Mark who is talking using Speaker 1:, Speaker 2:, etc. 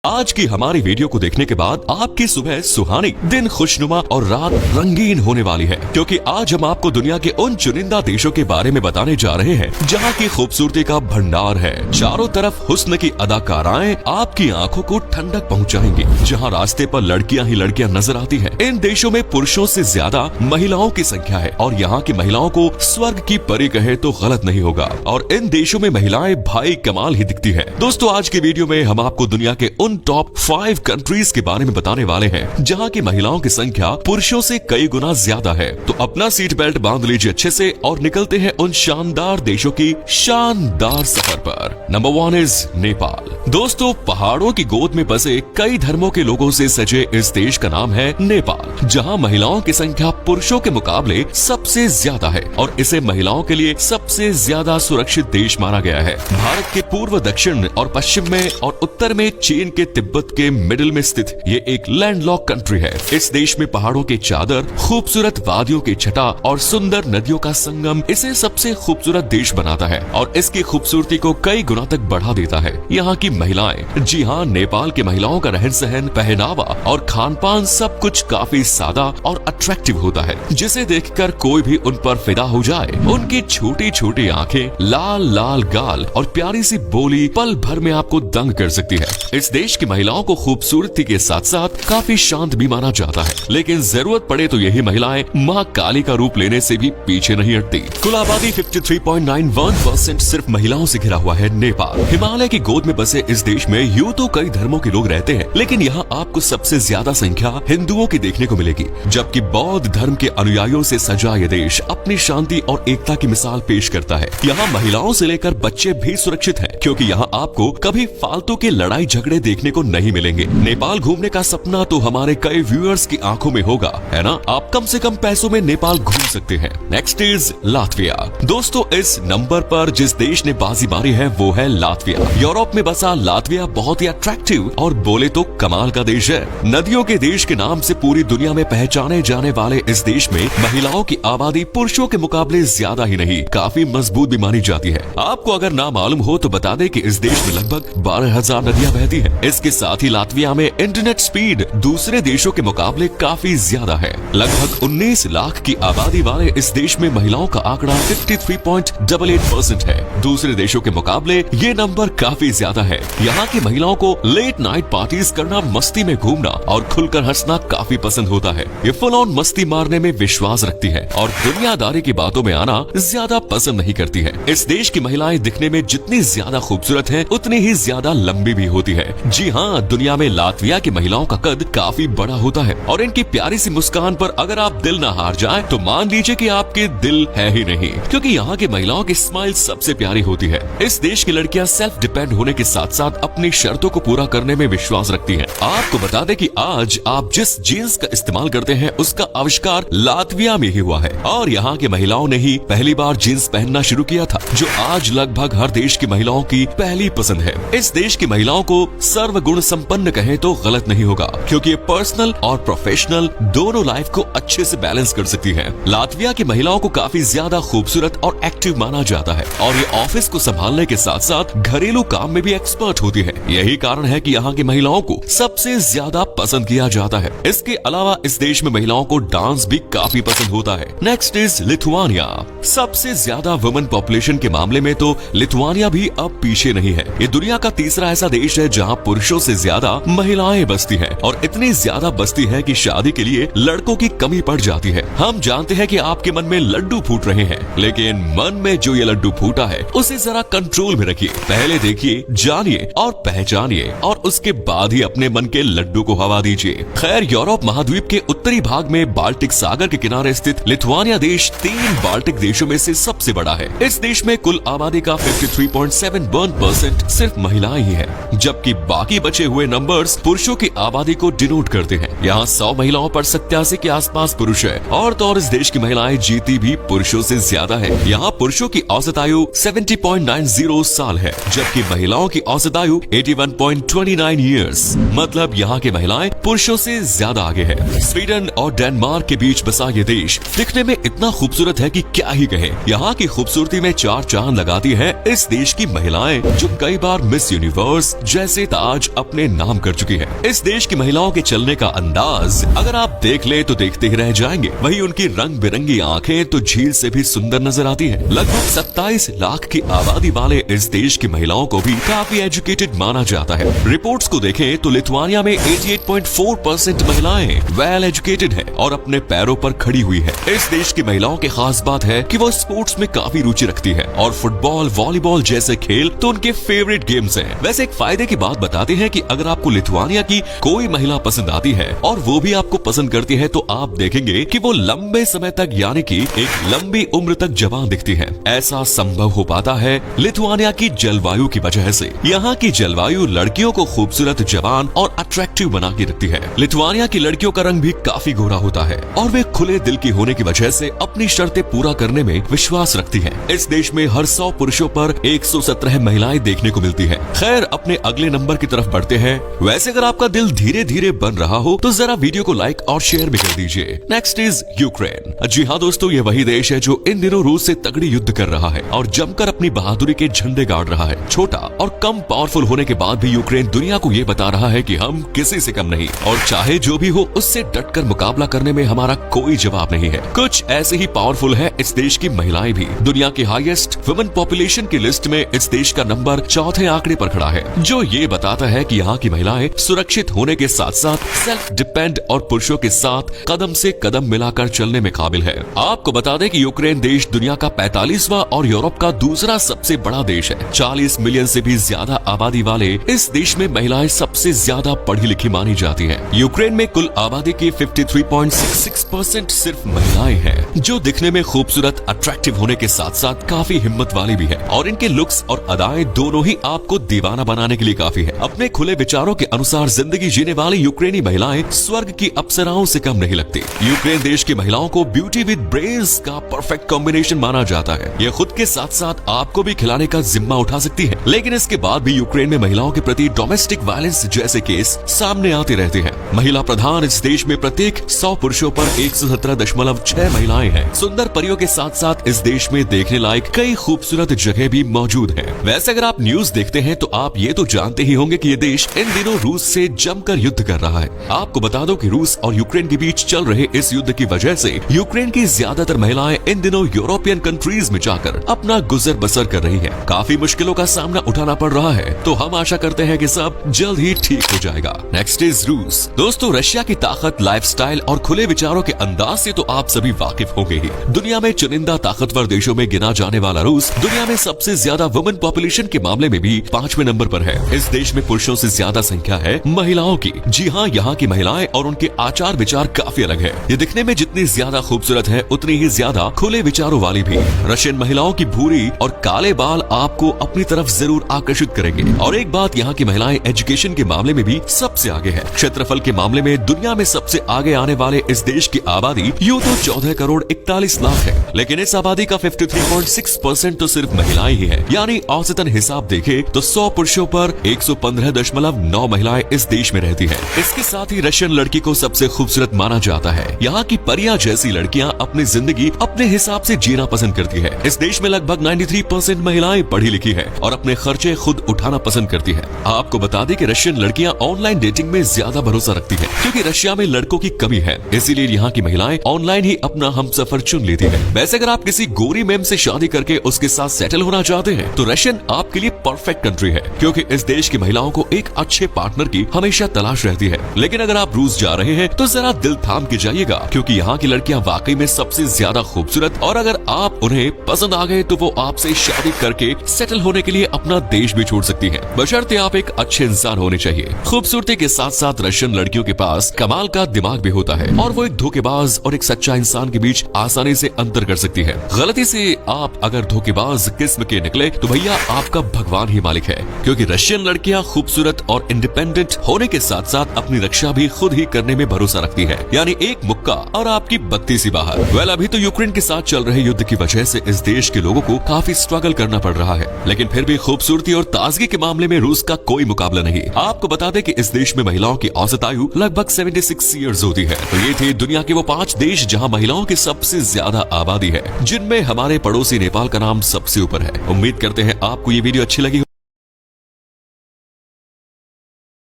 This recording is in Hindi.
Speaker 1: आज की हमारी वीडियो को देखने के बाद आपकी सुबह सुहानी, दिन खुशनुमा और रात रंगीन होने वाली है, क्योंकि आज हम आपको दुनिया के उन चुनिंदा देशों के बारे में बताने जा रहे हैं जहां की खूबसूरती का भंडार है। चारों तरफ हुस्न की अदाकाराएं आपकी आंखों को ठंडक पहुंचाएंगी, जहां रास्ते पर लड़कियां ही लड़कियां नजर आती हैं। इन देशों में पुरुषों से ज्यादा महिलाओं की संख्या है और यहाँ की महिलाओं को स्वर्ग की परी कहे तो गलत नहीं होगा। और इन देशों में महिलाएं भाई कमाल ही दिखती है। दोस्तों, आज की वीडियो में हम आपको दुनिया के उन टॉप 5 कंट्रीज के बारे में बताने वाले हैं जहां की महिलाओं की संख्या पुरुषों से कई गुना ज्यादा है। तो अपना सीट बेल्ट बांध लीजिए अच्छे से और निकलते हैं उन शानदार देशों की शानदार सफर पर। Number 1 is Nepal. दोस्तों, पहाड़ों की गोद में बसे कई धर्मों के लोगों से सजे इस देश का नाम है नेपाल, जहां महिलाओं की संख्या पुरुषों के मुकाबले सबसे ज्यादा है और इसे महिलाओं के लिए सबसे ज्यादा सुरक्षित देश माना गया है। भारत के पूर्व, दक्षिण और पश्चिम में और उत्तर में चीन के तिब्बत के मिडिल में स्थित ये एक लैंडलॉक कंट्री है। इस देश में पहाड़ों की चादर, खूबसूरत वादियों की छटा और सुंदर नदियों का संगम इसे सबसे खूबसूरत देश बनाता है और इसकी खूबसूरती को कई गुना तक बढ़ा देता है। यहाँ की महिलाएं, जी हाँ, नेपाल की महिलाओं का रहन सहन, पहनावा और खान पान सब कुछ काफी सादा और अट्रैक्टिव होता है, जिसे देखकर कोई भी उन पर फिदा हो जाए। उनकी छोटी छोटी आंखें, लाल लाल गाल और प्यारी सी बोली पल भर में आपको दंग कर सकती है। इस देश की महिलाओं को खूबसूरती के साथ साथ काफी शांत भी माना जाता है, लेकिन जरूरत पड़े तो यही महिलाएं मां काली का रूप लेने से भी पीछे नहीं हटती। कुल आबादी 53.91% सिर्फ महिलाओं से घिरा हुआ है नेपाल। हिमालय की गोद में बसे इस देश में यूं तो कई धर्मों के लोग रहते हैं, लेकिन यहाँ आपको सबसे ज्यादा संख्या हिंदुओं की देखने को मिलेगी, जबकि बौद्ध धर्म के अनुयायियों से सजा ये देश अपनी शांति और एकता की मिसाल पेश करता है। यहाँ महिलाओं से लेकर बच्चे भी सुरक्षित हैं, क्योंकि यहाँ आपको कभी फालतू के लड़ाई झगड़े देखने को नहीं मिलेंगे। नेपाल घूमने का सपना तो हमारे कई व्यूअर्स की आंखों में होगा, है ना? आप कम से कम पैसों में नेपाल घूम सकते हैं। Next is Latvia. दोस्तों, इस नंबर पर जिस देश ने बाजी मारी है वो है लातविया। यूरोप में बसा लातविया बहुत ही अट्रैक्टिव और बोले तो कमाल का देश है। नदियों के देश के नाम से पूरी दुनिया में पहचाने जाने वाले इस देश में महिलाओं की आबादी पुरुषों के मुकाबले ज्यादा ही नहीं, काफी मजबूत भी मानी जाती है। आपको अगर ना मालूम हो तो बता दें कि इस देश में लगभग 12,000 नदियां बहती हैं। इसके साथ ही लातविया में इंटरनेट स्पीड दूसरे देशों के मुकाबले काफी ज्यादा है। लगभग 19 लाख की आबादी वाले इस देश में महिलाओं का आंकड़ा 53.88% है। दूसरे देशों के मुकाबले ये नंबर काफी ज्यादा है। यहाँ की महिलाओं को लेट नाइट पार्टीज करना, मस्ती में घूमना और खुलकर हंसना काफी पसंद होता है। ये फुल ऑन मस्ती मारने में विश्वास रखती है और दुनियादारी की बातों में आना ज्यादा पसंद नहीं करती है। इस देश की महिलाएं दिखने में जितनी ज्यादा खूबसूरत हैं, उतनी ही ज्यादा लंबी भी होती है। जी हाँ, दुनिया में लातविया की महिलाओं का कद काफी बड़ा होता है और इनकी प्यारी सी मुस्कान पर अगर आप दिल न हार जाए तो मान लीजिए कि आपके दिल है ही नहीं, क्योंकि यहाँ की महिलाओं की स्माइल सबसे प्यारी होती है। इस देश की लड़कियाँ सेल्फ डिपेंड होने के साथ साथ अपनी शर्तों को पूरा करने में विश्वास रखती हैं। आपको बता दें कि आज आप जिस जीन्स का इस्तेमाल करते हैं उसका आविष्कार लातविया में ही हुआ है और यहाँ की महिलाओं ने ही पहली बार जीन्स पहनना शुरू किया था, जो आज लगभग हर देश की महिलाओं की पहली पसंद है। इस देश की महिलाओं को सर्वगुण संपन्न कहें तो गलत नहीं होगा, क्योंकि ये पर्सनल और प्रोफेशनल दोनों लाइफ को अच्छे से बैलेंस कर सकती हैं। लातविया की महिलाओं को काफी ज्यादा खूबसूरत और एक्टिव माना जाता है और ये ऑफिस को संभालने के साथ साथ घरेलू काम में भी एक्सपर्ट होती है। यही कारण है कि यहाँ की महिलाओं को सबसे ज्यादा पसंद किया जाता है। इसके अलावा इस देश में महिलाओं को डांस भी काफी पसंद होता है। Next is Lithuania. सबसे ज्यादा वुमेन पॉपुलेशन के मामले में तो लिथुआनिया भी अब पीछे नहीं है। ये दुनिया का तीसरा ऐसा देश है जहाँ पुरुषों से ज्यादा महिलाएं बसती हैं और इतनी ज्यादा बसती है कि शादी के लिए लड़कों की कमी पड़ जाती है। हम जानते हैं कि आपके मन में लड्डू फूट रहे हैं, लेकिन मन में जो ये लड्डू फूटा है उसे जरा कंट्रोल में रखिए। पहले देखिए, जानिए और पहचानिए और उसके बाद ही अपने मन के लड्डू को हवा दीजिए। खैर, यूरोप महाद्वीप के उत्तरी भाग में बाल्टिक सागर के किनारे स्थित लिथुआनिया देश 3 बाल्टिक देशों में से सबसे बड़ा है। इस देश में कुल आबादी का 53.71% सिर्फ महिलाएं ही है, जबकि बाकी बचे हुए नंबर्स पुरुषों की आबादी को डिनोट करते हैं। यहाँ 100 महिलाओं पर 87 के आसपास पुरुष है और तो और इस देश की महिलाएं जीती भी पुरुषों से ज्यादा है। यहाँ पुरुषों की औसत आयु 70.90 साल है, जबकि महिलाओं की औसत आयु 81.29 ईयर्स। मतलब यहाँ की महिलाएं पुरुषों से ज्यादा आगे है। स्वीडन और डेनमार्क के बीच बसा ये देश दिखने में इतना खूबसूरत है कि क्या ही कहे। यहाँ की खूबसूरती में 4 चांद लगाती है इस देश की महिलाएं, जो कई बार मिस यूनिवर्स जैसे ताज आज अपने नाम कर चुकी है। इस देश की महिलाओं के चलने का अंदाज अगर आप देख ले तो देखते ही रह जाएंगे। वहीं उनकी रंग बिरंगी आंखें तो झील से भी सुंदर नजर आती है। लगभग 27 लाख की आबादी वाले इस देश की महिलाओं को भी काफी एजुकेटेड माना जाता है। रिपोर्ट्स को देखें तो लिथुआनिया में 88.4% महिलाएं वेल एजुकेटेड है और अपने पैरों पर खड़ी हुई है। इस देश की महिलाओं की खास बात है कि वो स्पोर्ट्स में काफी रुचि रखती है और फुटबॉल, वॉलीबॉल जैसे खेल तो उनके फेवरेट गेम्स हैं। वैसे एक फायदे की बात बताते हैं कि अगर आपको लिथुआनिया की कोई महिला पसंद आती है और वो भी आपको पसंद करती है तो आप देखेंगे कि वो लंबे समय तक यानी कि एक लंबी उम्र तक जवान दिखती है। ऐसा संभव हो पाता है लिथुआनिया की जलवायु की वजह से। यहाँ की जलवायु लड़कियों को खूबसूरत, जवान और अट्रैक्टिव बना के रखती है। लिथुआनिया की लड़कियों का रंग भी काफी गोरा होता है और वे खुले दिल की होने की वजह से अपनी शर्तें पूरा करने में विश्वास रखती हैं। इस देश में हर 100 पुरुषों पर 117 महिलाएं देखने को मिलती हैं। खैर, अपने अगले नंबर की तरफ बढ़ते हैं। वैसे अगर आपका दिल धीरे धीरे बन रहा हो तो जरा वीडियो को लाइक और शेयर भी कर दीजिए। Next is Ukraine. जी हाँ दोस्तों, ये वही देश है जो इन दिनों रूस से तगड़ी युद्ध कर रहा है और जमकर अपनी बहादुरी के झंडे गाड़ रहा है। छोटा और कम पावरफुल होने के बाद भी यूक्रेन दुनिया को ये बता रहा है कि हम किसी से कम नहीं और चाहे जो भी हो उससे डटकर मुकाबला करने में हमारा कोई जवाब नहीं है। कुछ ऐसे ही पावरफुल है इस देश की महिलाएं भी। दुनिया की हाईएस्ट वुमेन पॉपुलेशन की लिस्ट में इस देश का नंबर 4थे आंकड़े पर खड़ा है, जो ये बताता है कि यहाँ की महिलाएं सुरक्षित होने के साथ साथ सेल्फ डिपेंड और पुरुषों के साथ कदम से कदम मिलाकर चलने में काबिल है। आपको बता दें कि यूक्रेन देश दुनिया का 45वां और यूरोप का दूसरा सबसे बड़ा देश है। 40 मिलियन से भी ज्यादा आबादी वाले इस देश में महिलाएं सबसे ज्यादा पढ़ी लिखी मानी जाती हैं। यूक्रेन में कुल आबादी की 53.66% सिर्फ महिलाएं हैं, जो दिखने में खूबसूरत, अट्रैक्टिव होने के साथ साथ काफी हिम्मत वाली भी है और इनके लुक्स और अदाएं दोनों ही आपको दीवाना बनाने के लिए काफी है। अपने खुले विचारों के अनुसार जिंदगी जीने वाली यूक्रेनी महिलाएं स्वर्ग की अप्सराओं से कम नहीं लगती। यूक्रेन देश की महिलाओं को ब्यूटी विद ब्रेन्स का परफेक्ट कॉम्बिनेशन माना जाता है। ये खुद के साथ साथ आपको भी खिलाने का जिम्मा उठा सकती है, लेकिन इसके बाद भी यूक्रेन में महिलाओं के प्रति डोमेस्टिक वायलेंस जैसे केस सामने आते रहते हैं। महिला प्रधान इस देश में प्रत्येक 100 पुरुषों पर 117.6 महिलाएं हैं। सुंदर परियों के साथ साथ इस देश में देखने लायक कई खूबसूरत जगह भी मौजूद हैं। वैसे अगर आप न्यूज देखते हैं तो आप ये तो जानते ही होंगे कि ये देश इन दिनों रूस से जमकर युद्ध कर रहा है। आपको बता दो कि रूस और यूक्रेन के बीच चल रहे इस युद्ध की वजह से यूक्रेन की ज्यादातर महिलाएं इन दिनों यूरोपियन कंट्रीज में जाकर अपना गुजर बसर कर रही हैं। काफी मुश्किलों का सामना उठाना पड़ रहा है, तो हम आशा करते हैं कि सब जल्द ही ठीक हो जाएगा। नेक्स्ट इज रूस। दोस्तों, रशिया की ताकत, लाइफस्टाइल और खुले विचारों के अंदाज से तो आप सभी वाकिफ होंगे ही। दुनिया में चुनिंदा ताकतवर देशों में गिना जाने वाला रूस दुनिया में सबसे ज्यादा वुमेन पॉपुलेशन के मामले में भी 5वें नंबर पर है। इस देश में पुरुषों से ज्यादा संख्या है महिलाओं की। जी हाँ, यहाँ की महिलाएं और उनके आचार विचार काफी अलग है। ये दिखने में जितनी ज्यादा खूबसूरत है उतनी ही ज्यादा खुले विचारों वाली भी। रशियन महिलाओं की भूरी और काले बाल आपको अपनी तरफ जरूर आकर्षित करेंगे। और एक बात, यहाँ की महिलाएं एजुकेशन के मामले में भी सबसे आगे है। क्षेत्रफल के मामले में दुनिया में सबसे आगे आने वाले इस देश की आबादी यूं तो 14 करोड़ 41 लाख है, लेकिन इस आबादी का 53.6% तो सिर्फ महिलाएं ही है। यानी औसतन हिसाब देखे तो 100 पुरुषों पर 115.9 महिलाएं इस देश में रहती है। इसके साथ ही रशियन लड़की को सबसे खूबसूरत माना जाता है। यहाँ की परियां जैसी लड़कियां अपनी जिंदगी अपने हिसाब से जीना पसंद करती है। इस देश में लगभग 93% महिलाएं पढ़ी लिखी है और अपने खर्चे खुद उठाना पसंद करती है। आपको बता दें कि रशियन लड़कियां ऑनलाइन डेटिंग में ज्यादा भरोसा रखती है, क्योंकि रशिया में लड़कों की कमी है। इसीलिए यहाँ की महिलाएं ऑनलाइन ही अपना हमसफर चुन लेती है। वैसे अगर आप किसी गोरी मैम से शादी करके उसके साथ सेटल होना चाहते हैं तो रशियन आपके लिए परफेक्ट कंट्री है, क्योंकि इस देश की महिलाओं को एक अच्छे पार्टनर की हमेशा तलाश रहती है। लेकिन अगर आप रूस जा रहे हैं तो जरा दिल थाम के जाइएगा, क्योंकि यहाँ की लड़कियां वाकई में सबसे ज्यादा खूबसूरत, और अगर आप उन्हें पसंद आ गए तो वो आपसे शादी करके सेटल होने के लिए अपना देश भी छोड़ सकती है, बशर्ते आप एक अच्छे इंसान होने चाहिए। खूबसूरती के साथ साथ रशियन लड़कियों के पास कमाल का दिमाग भी होता है और वो एक धोखेबाज और एक सच्चा इंसान के बीच आसानी से अंतर कर सकती है। गलती से आप अगर धोखेबाज किस्म के निकले तो भैया आपका भगवान ही मालिक है, क्योंकि रशियन लड़कियां खूबसूरत और इंडिपेंडेंट होने के साथ साथ अपनी रक्षा भी खुद ही करने में भरोसा रखती है। यानी एक मुक्का और आपकी बत्ती सी बाहर। वेल, अभी तो यूक्रेन के साथ चल रहे युद्ध की वजह से इस देश के लोगों को काफी स्ट्रगल करना पड़ रहा है, लेकिन फिर भी खूबसूरती और ताजगी के मामले में रूस का कोई मुकाबला नहीं। आपको बता दें कि इस देश में महिलाओं की औसत आयु लगभग 76 ईयर्स होती है। तो ये थे दुनिया के वो 5 देश जहां महिलाओं की सबसे ज्यादा आबादी है, जिनमें हमारे पड़ोसी नेपाल का नाम सबसे ऊपर है। उम्मीद करते हैं आपको ये वीडियो अच्छी लगी।